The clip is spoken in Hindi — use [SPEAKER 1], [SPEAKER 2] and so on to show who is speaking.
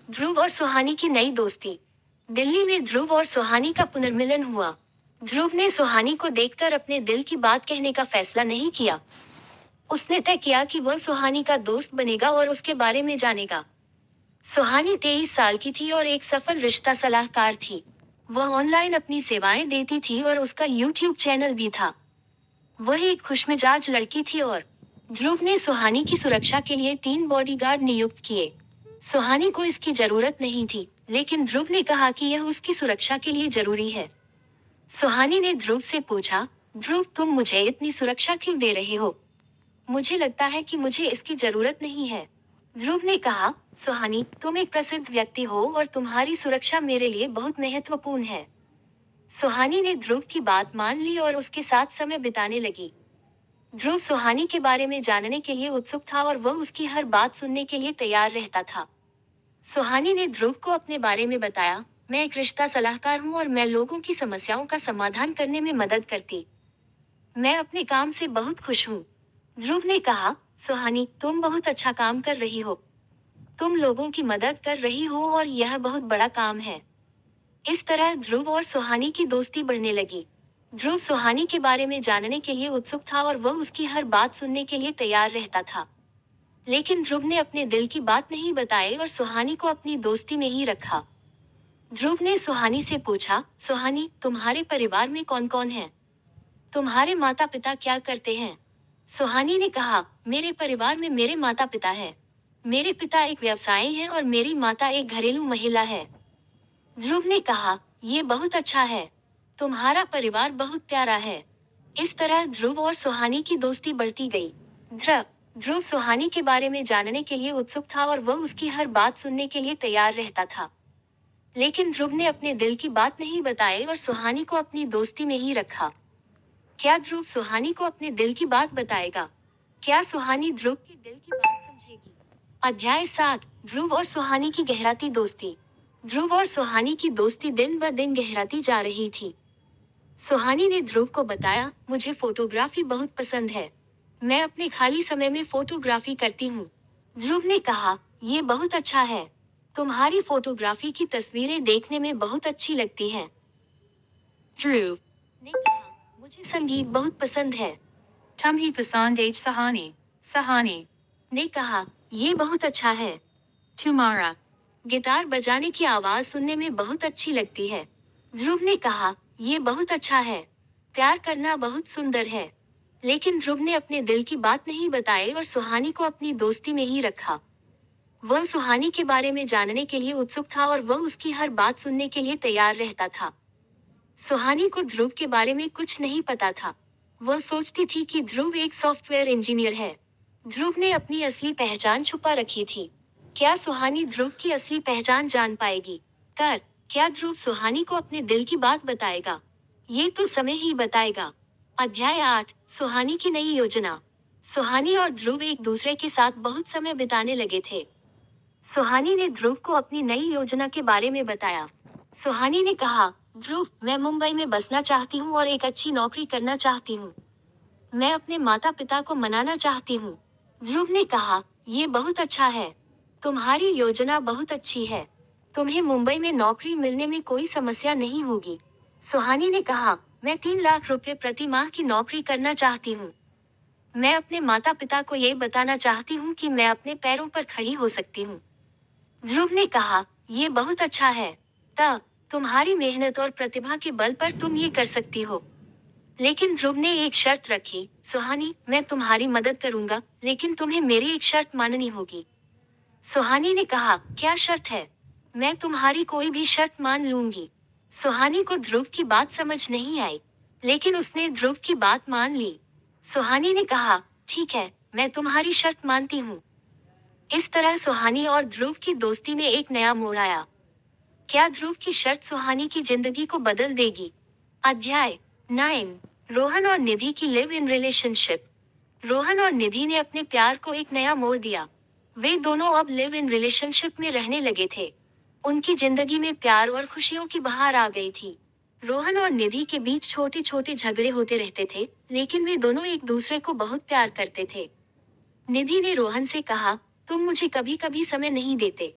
[SPEAKER 1] ध्रुव और सुहानी की नई दोस्ती। दिल्ली में ध्रुव और सुहानी का पुनर्मिलन हुआ। ध्रुव ने सुहानी को देखकर अपने दिल की बात कहने का फैसला नहीं किया। उसने तय किया कि वह सुहानी का दोस्त बनेगा और उसके बारे में जानेगा। सुहानी 23 साल की थी और एक सफल रिश्ता सलाहकार थी। वह ऑनलाइन अपनी सेवाएं देती थी और उसका यूट्यूब चैनल भी था। वह एक खुशमिजाज लड़की थी और ध्रुव ने सुहानी की सुरक्षा के लिए 3 बॉडीगार्ड नियुक्त किए। सुहानी को इसकी जरूरत नहीं थी, लेकिन ध्रुव ने कहा कि यह उसकी सुरक्षा के लिए जरूरी है। सुहानी ने ध्रुव से पूछा, ध्रुव तुम मुझे इतनी सुरक्षा क्यों दे रहे हो? मुझे लगता है कि मुझे इसकी जरूरत नहीं है। ध्रुव ने कहा, सुहानी तुम एक प्रसिद्ध व्यक्ति हो और तुम्हारी सुरक्षा मेरे लिए बहुत महत्वपूर्ण है। सुहानी ने ध्रुव की बात मान ली और उसके साथ समय बिताने लगी। ध्रुव सुहानी के बारे में जानने के लिए उत्सुक था और वह उसकी हर बात सुनने के लिए तैयार रहता था। सुहानी ने ध्रुव को अपने बारे में बताया, मैं एक रिश्ता सलाहकार हूँ और मैं लोगों की समस्याओं का समाधान करने में मदद करती। मैं अपने काम से बहुत खुश हूँ। ध्रुव ने कहा, सुहानी तुम बहुत अच्छा काम कर रही हो। तुम लोगों की मदद कर रही हो और यह बहुत बड़ा काम है। इस तरह ध्रुव और सुहानी की दोस्ती बढ़ने लगी। ध्रुव सुहानी के बारे में जानने के लिए उत्सुक था और वह उसकी हर बात सुनने के लिए तैयार रहता था। लेकिन ध्रुव ने अपने दिल की बात नहीं बताई और सुहानी को अपनी दोस्ती में ही रखा। ध्रुव ने सुहानी से पूछा, सुहानी तुम्हारे परिवार में कौन कौन है? तुम्हारे माता पिता क्या करते हैं? सुहानी ने कहा, मेरे परिवार में मेरे माता पिता हैं। मेरे पिता एक व्यवसायी हैं और मेरी माता एक घरेलू महिला है। ध्रुव ने कहा, ये बहुत अच्छा है। तुम्हारा परिवार बहुत प्यारा है। इस तरह ध्रुव और सुहानी की दोस्ती बढ़ती गई। ध्रुव सुहानी के बारे में जानने के लिए उत्सुक था और वह उसकी हर बात सुनने के लिए तैयार रहता था। लेकिन ध्रुव ने अपने दिल की बात नहीं बताई और सुहानी को अपनी दोस्ती में ही रखा। क्या ध्रुव सुहानी को अपने दिल की बात बताएगा? क्या सुहानी ध्रुव के दिल की बात समझेगी? अध्याय 7, ध्रुव और सुहानी की गहराती दोस्ती। ध्रुव और सुहानी की दोस्ती दिन ब दिन गहराती जा रही थी। सुहानी ने ध्रुव को बताया, मुझे फोटोग्राफी बहुत पसंद है। मैं अपने खाली समय में फोटोग्राफी करती हूँ। ध्रुव ने कहा, ये बहुत अच्छा है। तुम्हारी फोटोग्राफी की तस्वीरें देखने में बहुत अच्छी लगती हैं। ध्रुव ने कहा, मुझे संगीत बहुत पसंद है। तुम्हें पसंद है सुहानी? सुहानी ने कहा, ये बहुत अच्छा है। तुम्हारा गिटार बजाने की आवाज सुनने में बहुत अच्छी लगती है। ध्रुव ने कहा, ये बहुत अच्छा है। प्यार करना बहुत सुंदर है। लेकिन ध्रुव ने अपने दिल की बात नहीं बताई और सुहानी को अपनी दोस्ती में ही रखा। वह सुहानी के बारे में जानने के लिए उत्सुक था और वह उसकी हर बात सुनने के लिए तैयार रहता था। सुहानी को ध्रुव के बारे में कुछ नहीं पता था। वह सोचती थी कि ध्रुव एक सॉफ्टवेयर इंजीनियर है। ध्रुव ने अपनी असली पहचान छुपा रखी थी। क्या सुहानी ध्रुव की असली पहचान जान पाएगी? क्या ध्रुव सुहानी को अपने दिल की बात बताएगा? ये तो समय ही बताएगा। अध्याय 8, सुहानी की नई योजना। सुहानी और ध्रुव एक दूसरे के साथ बहुत समय बिताने लगे थे। सुहानी ने ध्रुव को अपनी नई योजना के बारे में बताया। सुहानी ने कहा, ध्रुव मैं मुंबई में बसना चाहती हूँ और एक अच्छी नौकरी करना चाहती हूँ। मैं अपने माता पिता को मनाना चाहती हूँ। ध्रुव ने कहा, ये बहुत अच्छा है। तुम्हारी योजना बहुत अच्छी है। तुम्हें मुंबई में नौकरी मिलने में कोई समस्या नहीं होगी। सुहानी ने कहा, मैं 3 लाख रुपए प्रति माह की नौकरी करना चाहती हूँ। मैं अपने माता पिता को ये बताना चाहती हूँ कि मैं अपने पैरों पर खड़ी हो सकती हूँ। ध्रुव ने कहा, ये बहुत अच्छा है। तुम्हारी मेहनत और प्रतिभा के बल पर तुम ये कर सकती हो। लेकिन ध्रुव ने एक शर्त रखी, सुहानी मैं तुम्हारी मदद करूंगा, लेकिन तुम्हें मेरी एक शर्त माननी होगी। सुहानी ने कहा, क्या शर्त है? मैं तुम्हारी कोई भी शर्त मान लूंगी। सुहानी को ध्रुव की बात समझ नहीं आई, लेकिन उसने ध्रुव की बात मान ली। सुहानी ने कहा, ठीक है, मैं तुम्हारी शर्त मानती हूँ। इस तरह सुहानी और ध्रुव की दोस्ती में एक नया मोड़ आया। क्या ध्रुव की शर्त सुहानी की जिंदगी को बदल देगी? अध्याय 9, रोहन और निधि की लिव इन रिलेशनशिप। रोहन और निधि ने अपने प्यार को एक नया मोड़ दिया। वे दोनों अब लिव इन रिलेशनशिप में रहने लगे थे। उनकी जिंदगी में प्यार और खुशियों की बहार आ गई थी। रोहन और निधि के बीच छोटे छोटे झगड़े होते रहते थे, लेकिन वे दोनों एक दूसरे को बहुत प्यार करते थे। निधि ने रोहन से कहा, तुम मुझे कभी कभी समय नहीं देते।